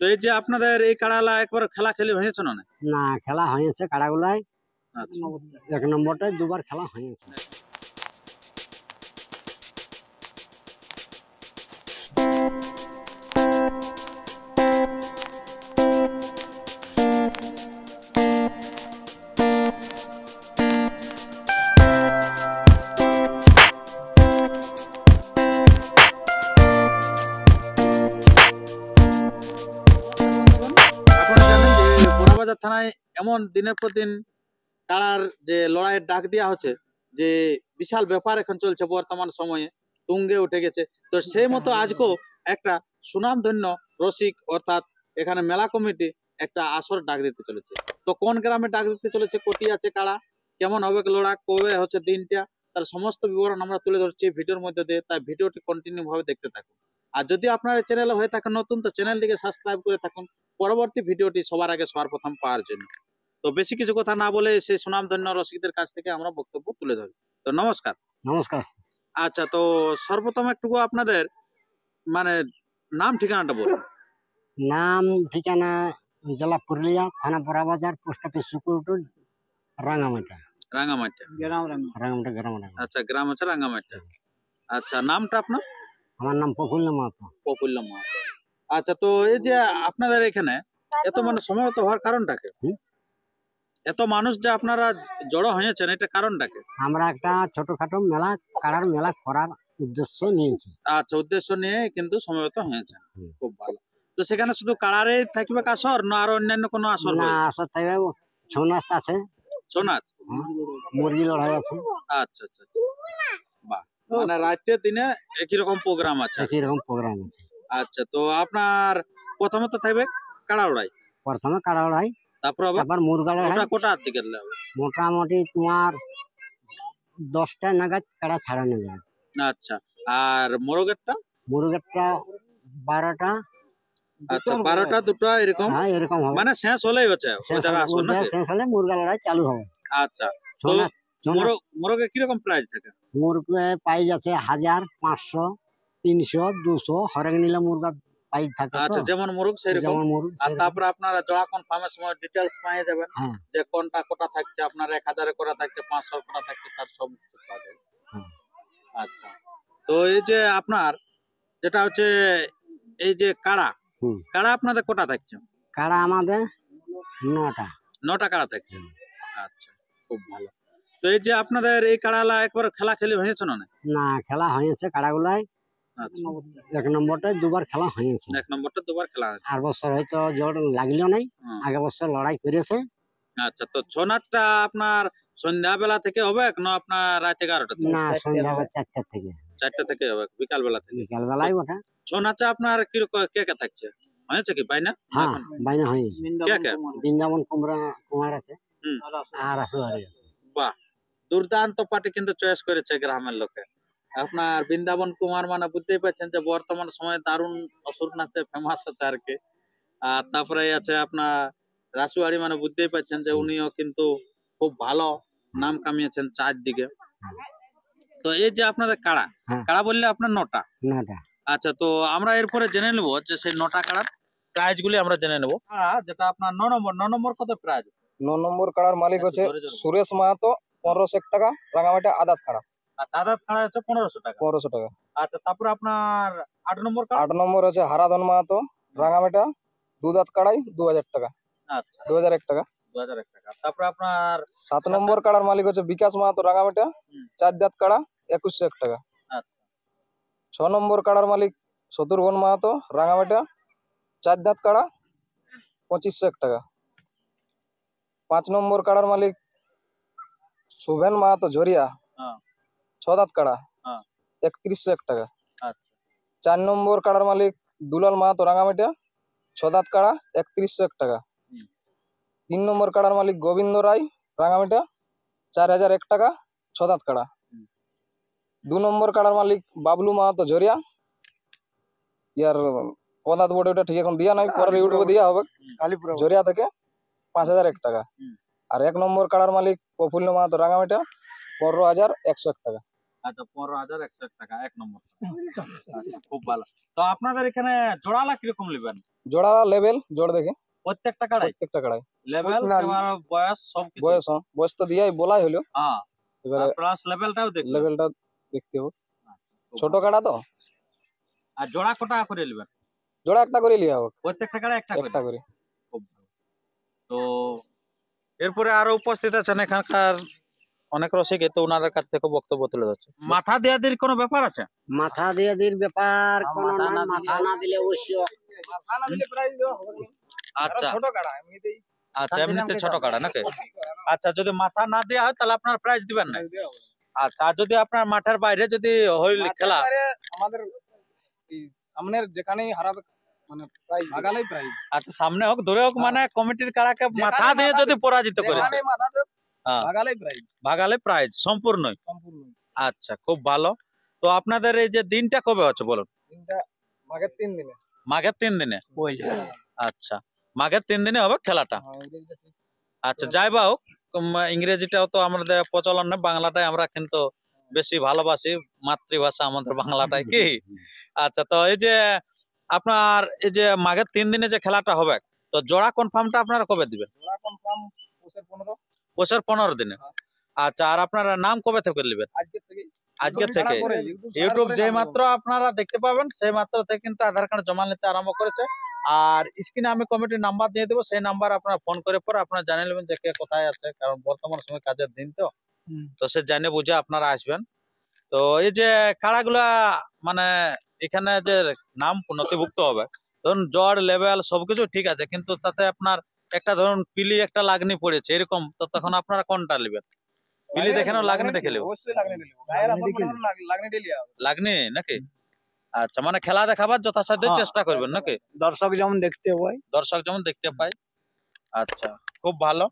তো এই যে আপনাদের এই কাড়ালা একবার খেলা খেলি হয়েছে না? না, খেলা হয়েছে কাড়াগুলাই আচ্ছা। 1 নম্বরটায় 2বার খেলা হয়েছে। আপনারা জানেন যে বড়বাজার থানায় এমন দিনের পর দিন কাড়ার যে লড়াইয়ের ডাক দেওয়া হচ্ছে, যে বিশাল ব্যাপার এখন চলছে বর্তমান সময়ে, তুঙ্গে উঠে গেছে। তো সেই মতো আজকেও একটা সুনামধন্য রসিক অর্থাৎ এখানে মেলা কমিটি একটা আসর ডাক দিতে চলেছে। তো কোন গ্রামে ডাক দিতে চলেছে, কোটি আছে কাড়া, কেমন হবে লড়া, কবে হচ্ছে দিনটা, তার সমস্ত বিবরণ আমরা তুলে ধরছি ভিডিওর মধ্যে দিয়ে। তাই ভিডিওটি কন্টিনিউ ভাবে দেখতে থাকুন। আর যদি আপনার চ্যানেলে হয়ে থাকেন নতুন, তো চ্যানেলটিকে সাবস্ক্রাইব করে থাকুন পরবর্তী ভিডিওটি সবার আগে সবার প্রথম পাওয়ার জন্য। তো বেশি কিছু কথা না বলে সেই সুনামধন্য রসিকদের কাছ থেকে আমরা বক্তব্য তুলে ধরি। তো নমস্কার। নমস্কার। আচ্ছা, তো সর্বপ্রথম একটু আপনাদের মানে নাম ঠিকানাটা বলুন। নাম ঠিকানা জেলা পুরুলিয়া, থানা বড়বাজার, পোস্ট অফিস সুকুরটুল, রাঙ্গামাটা। রাঙ্গামাটিয়া। রাঙ্গামাটা গ্রাম। আচ্ছা, গ্রাম হচ্ছে রাঙ্গামাটিয়া। আচ্ছা, নামটা আপনার? আমার নাম প্রফুল্ল মাহাতো। প্রফুল্ল মাহাতো। আচ্ছা, তো এই যে আপনাদের এখানে এত মানে সমাবেত হওয়ার কারণটাকে, এত মানুষ যে আপনারা জড়ো হয়েছেন, এটা কারণটাকে? আমরা একটা ছোটখাটো মেলা, কাড়ার মেলা করার উদ্দেশ্য নিয়েছি। আচ্ছা, উদ্দেশ্য নিয়ে কিন্তু সমবেত হয়েছে। খুব ভালো। তো সেখানে শুধু কাড়ারে থাকবে আসর, না আরো অন্যান্য কোনো আসর? না, আসর থাকবে, ছৌ নাচ আছে, ছৌ নাচ, মুরগি লড়াই আছে। আচ্ছা আচ্ছা, বাহ, মানে রাতে দিনে একই রকম প্রোগ্রাম আছে। একই রকম প্রোগ্রাম আছে। আচ্ছা, তো আপনার প্রথমে তো থাকবে কাড়া লড়াই, প্রথমে কাড়া লড়াই, তারপর মুরগা লড়াই। কোটার দিকে মোটামুটি তোমার 10টা নাগাদ কাড়া ছাড়ানো যাবে। আচ্ছা, আর মোরগেরটা? মুরগেরটা 12টা। আচ্ছা, 12টা 2টা এরকম। হ্যাঁ, এরকম হবে। মানে শেষ হলেই হচ্ছে শেষ হলে মুরগা লড়াই চালু হবে। আচ্ছা, তো মোরগে কিরকম প্রাইস থাকে? মুরগে প্রাইস আছে 1000, 500, 300, 200, হরেক নিলে মুরগা প্রাইস থাকে। আচ্ছা, যেমন মোরগ সেরকম। আর সেরকম। তারপরে আপনারা জোড়া কনফার্মের সময় ডিটেলস পাইয়ে যাবেন, যে কোনটা কোটা থাকছে, আপনার 1000 করা থাকছে, 500 করা থাকছে, তার সব কিছু পাওয়া যাবে। আচ্ছা, তো এই যে আপনার যেটা হচ্ছে এই যে কাড়া, কাড়া আপনাদের কোটা থাকছে? কাড়া আমাদের 9টা কাড়া থাকছে। আচ্ছা, খুব ভালো। তো এই যে আপনাদের এই কাড়ালা একবার খেলা খেলি হয়েছে না? না, খেলা হয়েছে কাড়াগুলাই। 1 নম্বরটায় 2বার খেলা হয়েছে। 1 নম্বরটা 2বার খেলা হয়েছে। আর বছর হয়তো জোর লাগলো নাই, আগে বছর লড়াই করেছে। আচ্ছা, তো ছৌ নাচটা আপনার সন্ধ্যাবেলা থেকে হবে না আপনার রাত 11টা থেকে? না, সন্ধ্যা 4টা থেকে। 4টা থেকে হবে, বিকাল বেলা থেকে? বিকাল বেলায় ওঠা। ছৌ নাচে আপনার কি কে কে থাকছে, হয়েছে কি বাইনা? হ্যাঁ, বাইনা হয়েছে। বৃন্দাবন কুমার আছে, আর রাসুয়ারি আছে। বাহ, দুর্দান্ত পার্টি কিন্তু চয়েস করেছে গ্রামের লোকে। আপনার বৃন্দাবন কুমার মানে বুঝতেই পারছেন যে বর্তমান সময়ে দারুণ অসুর নাচে ফেমাস আছে আর কি। আর তারপরে আছে আপনার রাসুয়ারি, মানে বুঝতেই পারছেন যে উনিও কিন্তু খুব ভালো নাম কামিয়েছেন চারদিকে। তো এই যে আপনাদের কাড়া, কাড়া বললে আপনার 9টা। আচ্ছা, তো আমরা এরপরে জেনে নেবো যে সেই 9টা কাড়ার প্রাইজ গুলি আমরা জেনে নেবো। যেটা আপনার 9 নম্বর কত প্রাইজ? 9 নম্বর কাড়ার মালিক হচ্ছে সুরেশ মাহাতো, 1500 টাকা, রাঙামাটি আদাত কাড়া। আচ্ছা, আদাত কাড়া হচ্ছে 1500 টাকা। 1500 টাকা। আচ্ছা, তারপর আপনার 8 নম্বর কাড়া? 8 নম্বর হচ্ছে হারাধন মাহাতো, রাঙামাটা, দুধাত কাড়াই 2000 টাকা। আচ্ছা, 2001 টাকা। 2001 টাকা। তারপর আপনার 7 নম্বর কাড়ার মালিক হচ্ছে বিকাশ মাহাতো, রাঙামাটা, 4 দাঁত কাড়া, 2100 টাকা। আচ্ছা। 6 নম্বর কাড়ার মালিক শত্রুঘ্ন মাহাতো, রাঙামাটা, 4 দাঁত কাড়া, 2500 টাকা। 5 নম্বর কাড়ার মালিক শুভেন মাহাতো, ঝরিয়া, 6 দাঁত কাড়া, 3100 টাকা। 4 নম্বর কাড়ার মালিক দুলাল মাহাতো, রাঙামাটা, 6 দাঁত কাড়া, 3100 টাকা। 3 নম্বর কাড়ার মালিক গোবিন্দ রায়, রাঙামাটা, 4001 টাকা, 6 দাঁত কাড়া। 2 নম্বর কাড়ার মালিক বাবলু মাহাতো, ঝরিয়া, ইয়ার কদাত বোর্ডে ওটা ঠিক এখন দিয়া নাই, পরে ইউটিউবে দিয়া হবে, ঝরিয়া থেকে 5001 টাকা। আর 1 নম্বর কাড়ার মালিক প্রফুল্ল মাহাতো, রাঙামাটা, 15101 টাকা। আচ্ছা, 15101 টাকা 1 নম্বর। আচ্ছা, খুব ভালো। তো আপনাদের এখানে জোড়ালা কিরকম নেবেন? জোড়া লেভেল জোড় দেখে প্রত্যেকটা কাড়াই প্রত্যেকটা কাড়াই লেভেল বয়স সব কিছু? বয়স তো দিয়াই বলাই হলো, হ্যাঁ, এবারে প্লাস লেভেলটাও দেখবে। লেভেলটা দেখতে হবে। খুব ছোট ভালো। কাড়া তো, আর জোড়া কটা করে নেবেন? জোড়া একটা করে লিয়া হোক, প্রত্যেকটা কাড়া একটা করে? একটা করে। খুব ভালো। তো এরপরে আরো উপস্থিত আছেন এখানকার অনেক রসিক, তো ওনাদের কাছ থেকে বক্তব্য তুলে যাচ্ছে। মাথা দেওয়া দির কোনো ব্যাপার আছে? মাথা দিয়ে দির ব্যাপার কোনো না, মাথা না দিলে অবশ্য আচ্ছা ছোট কাড়া এমনিতেই আচ্ছা, এমনিতে ছোট কাড়া নাকি? আচ্ছা, যদি মাথা না দেওয়া হয় তাহলে আপনার প্রাইজ দিবেন না? আচ্ছা, আর যদি আপনার মাঠের বাইরে যদি হইল খেলা, আমাদের এই সামনের যেখানেই হারাবে মানে প্রাইজ ভাগালেই প্রাইজ। আচ্ছা সামনে হোক দূরে হোক, মানে কমিটির কাড়াকে মাথা দিয়ে যদি পরাজিত করে যেখানে মাথাতে হ্যাঁ। ভাগালেই প্রাইজ, ভাগালে প্রাইজ সম্পূর্ণই। সম্পূর্ণ। আচ্ছা, খুব ভালো। তো আপনাদের এই যে দিনটা কবে হচ্ছে বলুন? তিনটা মাঘের 3 দিনে। মাঘের 3 দিনে? আচ্ছা, মাঘের 3 দিনে হবে খেলাটা। হ্যাঁ, ইংরেজিটা ঠিক। আচ্ছা, যাই বা হোক, ইংরেজিটাও তো আমাদের প্রচলন না, বাংলাটাই আমরা কিন্তু বেশি ভালোবাসি, মাতৃভাষা আমাদের বাংলাটাই কি। আচ্ছা, তো এই যে আপনার এই যে মাঘের 3 দিনে যে খেলাটা হবে, তো জোড়া কনফার্মটা আপনারা কবে দিবেন? জোড়া কনফার্ম পৌষের 15। পৌষের 15 দিনে? হ্যাঁ। আচ্ছা, আর আপনারা নাম কবে থেকে নেবেন? আজকে থেকে। আজকে থেকে ইউটিউব যেই মাত্র আপনারা দেখতে পাবেন সেই মাত্র থেকে কিন্তু আধার কার্ড জমা নিতে আরম্ভ করেছে। আর স্ক্রিনে আমি কমিটির নাম্বার দিয়ে দেবো, সেই নাম্বার আপনারা ফোন করে পর আপনারা জানিয়ে নেবেন যে কে কোথায় আছে, কারণ বর্তমান সময় কাজের দিন তো, তো সে জানে বুঝে আপনারা আসবেন। তো এই যে কাড়াগুলা মানে এখানে যে নাম নথিভুক্ত হবে, ধরুন জড় লেভেল সবকিছু ঠিক আছে, কিন্তু তাতে আপনার একটা ধরুন পিলি একটা লাগনি পড়েছে এরকম, তো তখন আপনারা কোনটা নেবেন? পিলি দেখে নাও, লাগনি দেখে নেবো? অবশ্যই লাগনি দিলে গায়ের আসল মানে লাগনি দিলে হবে। লাগনি নাকি? আচ্ছা, মানে খেলা দেখাবার যথাসাধ্য চেষ্টা করবেন নাকি? দর্শক যেমন দেখতে হয়, দর্শক যেমন দেখতে পাই। আচ্ছা, খুব ভালো।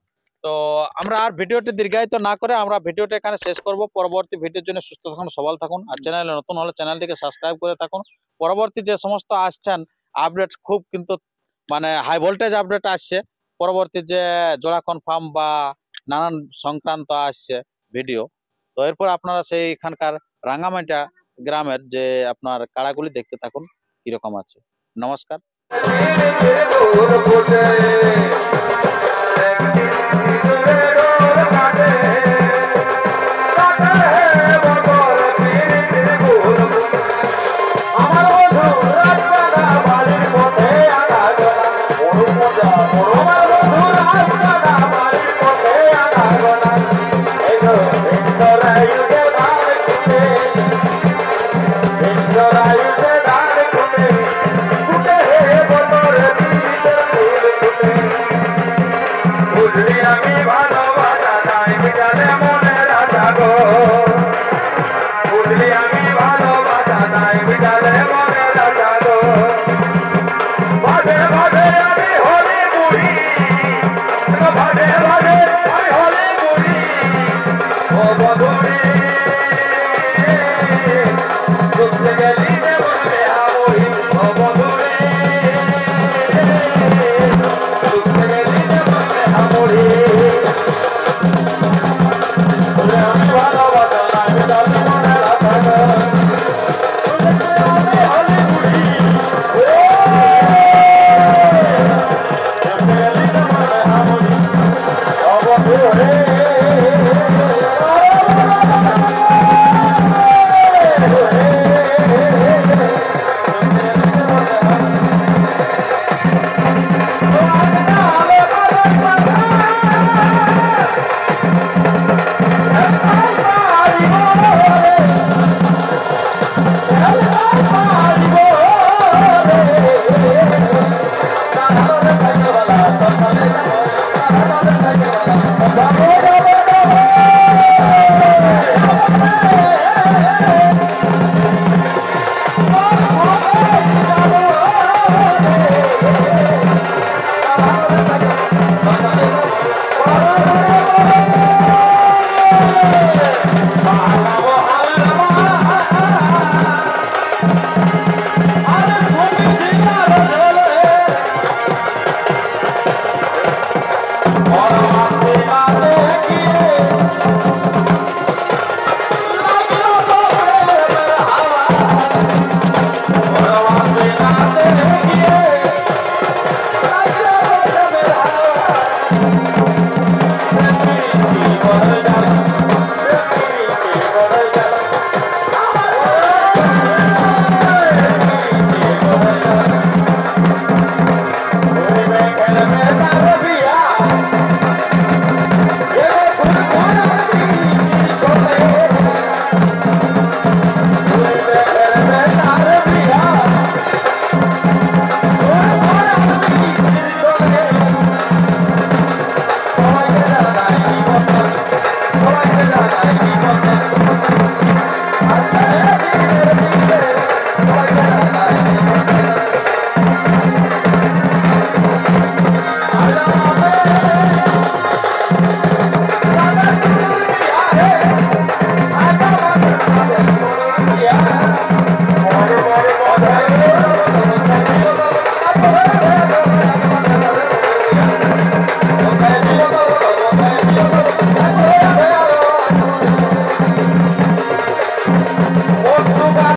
তো আমরা আর ভিডিওটি দীর্ঘায়িত না করে আমরা ভিডিওটা এখানে শেষ করব। পরবর্তী ভিডিওর জন্য সুস্থ থাকুন, সবল থাকুন, আর চ্যানেলে নতুন হলে চ্যানেলটিকে সাবস্ক্রাইব করে থাকুন। পরবর্তী যে সমস্ত আসছেন আপডেট খুব কিন্তু মানে হাই ভোল্টেজ আপডেট আসছে, পরবর্তী যে জোড়া কনফার্ম বা নানান সংক্রান্ত আসছে ভিডিও, তো এরপর আপনারা সেই এখানকার রাঙ্গামাটিয়া গ্রামের যে আপনার কাড়াগুলি দেখতে থাকুন কিরকম আছে। নমস্কার। রে